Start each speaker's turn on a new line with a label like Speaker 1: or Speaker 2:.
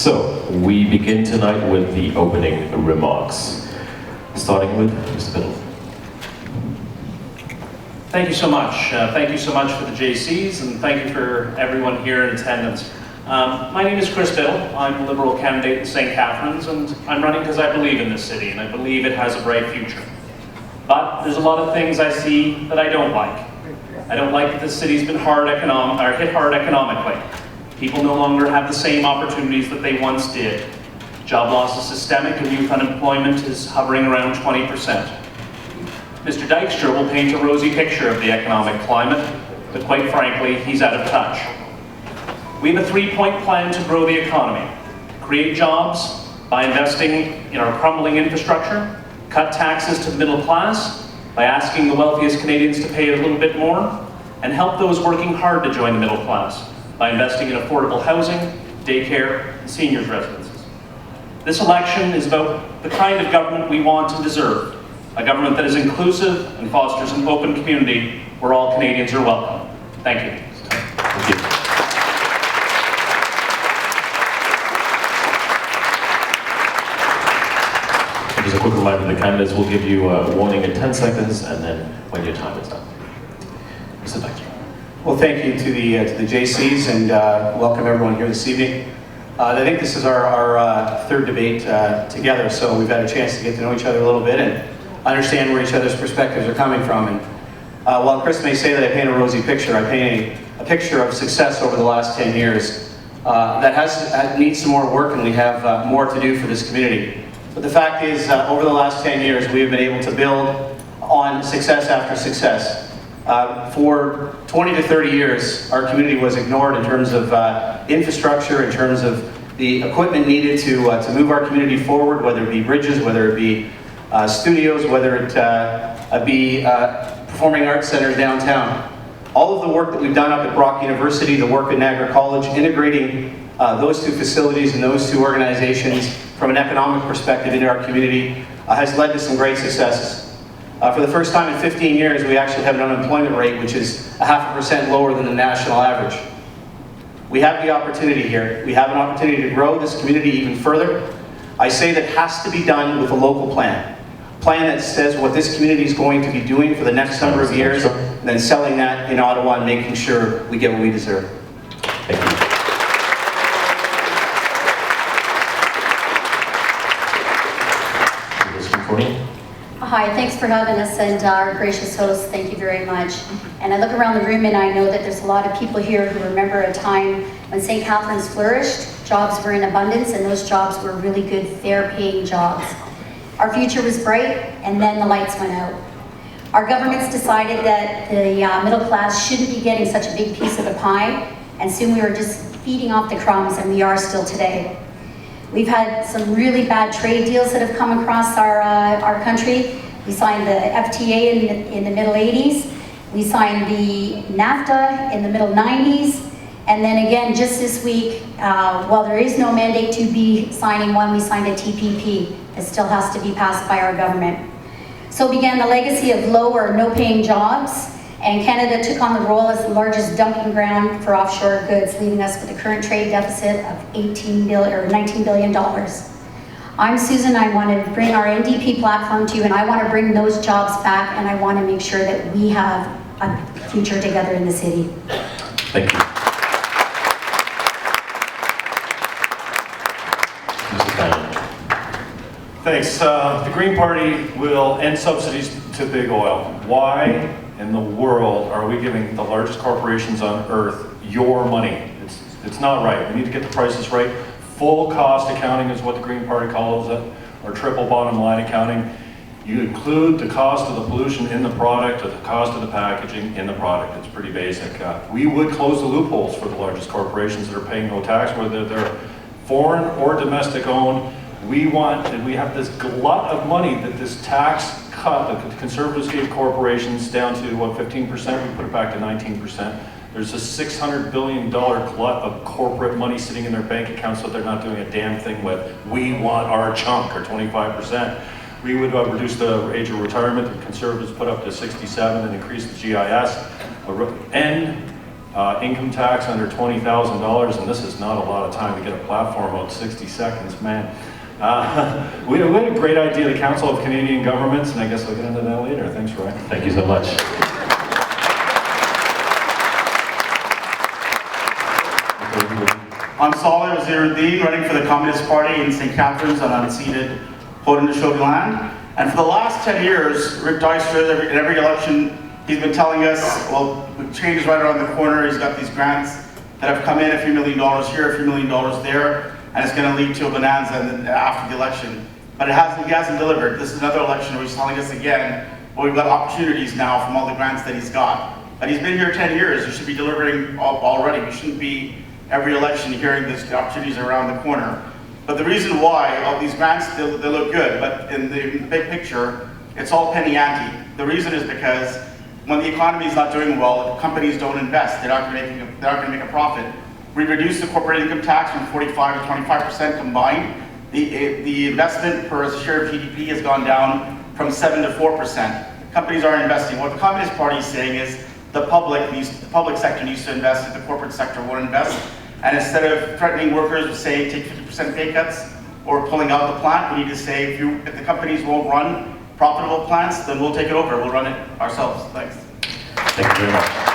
Speaker 1: So, we begin tonight with the opening remarks, starting with Chris Bittle.
Speaker 2: Thank you so much. Thank you so much for the JCs, and thank you for everyone here in attendance. My name is Chris Bittle. I'm a Liberal candidate in St. Catharines, and I'm running because I believe in this city, and I believe it has a bright future. But there's a lot of things I see that I don't like. I don't like that this city's been hit hard economically. People no longer have the same opportunities that they once did. Job loss is systemic and youth unemployment is hovering around 20%. Mr. Dykstra will paint a rosy picture of the economic climate, but quite frankly, he's out of touch. We have a three-point plan to grow the economy. Create jobs by investing in our crumbling infrastructure, cut taxes to the middle class by asking the wealthiest Canadians to pay a little bit more, and help those working hard to join the middle class by investing in affordable housing, daycare, and seniors' residences. This election is about the kind of government we want and deserve, a government that is inclusive and fosters an open community where all Canadians are welcome. Thank you.
Speaker 1: Thank you. Just a quick reminder, the candidates will give you a warning in 10 seconds, and then when your time is done. Mr. Dykstra.
Speaker 3: Well, thank you to the JCs, and welcome everyone here this evening. I think this is our third debate together, so we've had a chance to get to know each other a little bit and understand where each other's perspectives are coming from. And while Chris may say that I paint a rosy picture, I paint a picture of success over the last 10 years that needs some more work, and we have more to do for this community. But the fact is, over the last 10 years, we have been able to build on success after success. For 20 to 30 years, our community was ignored in terms of infrastructure, in terms of the equipment needed to move our community forward, whether it be bridges, whether it be studios, whether it be performing arts centers downtown. All of the work that we've done up at Brock University, the work at Niagara College, integrating those two facilities and those two organizations from an economic perspective into our community has led to some great successes. For the first time in 15 years, we actually have an unemployment rate which is 0.5% lower than the national average. We have the opportunity here. We have an opportunity to grow this community even further. I say that has to be done with a local plan. A plan that says what this community is going to be doing for the next number of years, and then selling that in Ottawa and making sure we get what we deserve.
Speaker 1: Thank you.
Speaker 4: Hi, thanks for having us, and our gracious host, thank you very much. And I look around the room and I know that there's a lot of people here who remember a time when St. Catharines flourished, jobs were in abundance, and those jobs were really good, fair-paying jobs. Our future was bright, and then the lights went out. Our governments decided that the middle class shouldn't be getting such a big piece of the pie, and soon we were just feeding off the crumbs, and we are still today. We've had some really bad trade deals that have come across our country. We signed the FTA in the middle 80s. We signed the NAFTA in the middle 90s. And then again, just this week, while there is no mandate to be signing one, we signed a TPP that still has to be passed by our government. So began the legacy of low or no paying jobs, and Canada took on the role as the largest dumping ground for offshore goods, leaving us with a current trade deficit of $19 billion. I'm Susan. I want to bring our NDP platform to you, and I want to bring those jobs back, and I want to make sure that we have a future together in the city.
Speaker 1: Thank you. Mr. Fannon.
Speaker 5: Thanks. The Green Party will end subsidies to big oil. Why in the world are we giving the largest corporations on earth your money? It's not right. We need to get the prices right. Full cost accounting is what the Green Party calls it, or triple bottom line accounting. You include the cost of the pollution in the product, or the cost of the packaging in the product. It's pretty basic. We would close the loopholes for the largest corporations that are paying no tax, whether they're foreign or domestic owned. We have this glut of money that this tax cut, the Conservatives gave corporations down to, what, 15%? We put it back to 19%. There's a $600 billion glut of corporate money sitting in their bank accounts that they're not doing a damn thing with. We want our chunk, or 25%. We would reduce the age of retirement. The Conservatives put up to 67 and increase the GIS. End income tax under $20,000, and this is not a lot of time to get a platform out, 60 seconds, man. We had a great idea, the Council of Canadian Governments, and I guess I'll get into that later. Thanks, Ryan.
Speaker 1: Thank you so much.
Speaker 6: I'm Saleh Waziruddin, running for the Communist Party in St. Catharines on unceded Haudenosaunee land. And for the last 10 years, Rick Dykstra, in every election, he's been telling us, well, change is right around the corner. He's got these grants that have come in, $a few million here, $a few million there, and it's going to lead to a bonanza after the election. But he hasn't delivered. This is another election where he's telling us again, well, we've got opportunities now from all the grants that he's got. But he's been here 10 years. He should be delivering already. We shouldn't be every election hearing the opportunities are around the corner. But the reason why all these grants, they look good, but in the big picture, it's all penny ante. The reason is because when the economy is not doing well, companies don't invest. They're not going to make a profit. We reduced the corporate income tax from 45 to 25% combined. The investment per share of GDP has gone down from 7 to 4%. Companies aren't investing. What the Communist Party is saying is the public sector needs to invest, and the corporate sector won't invest. And instead of threatening workers with saying take 50% pay cuts or pulling out the plant, we need to say if the companies won't run profitable plants, then we'll take it over. We'll run it ourselves. Thanks.
Speaker 1: Thank you very much.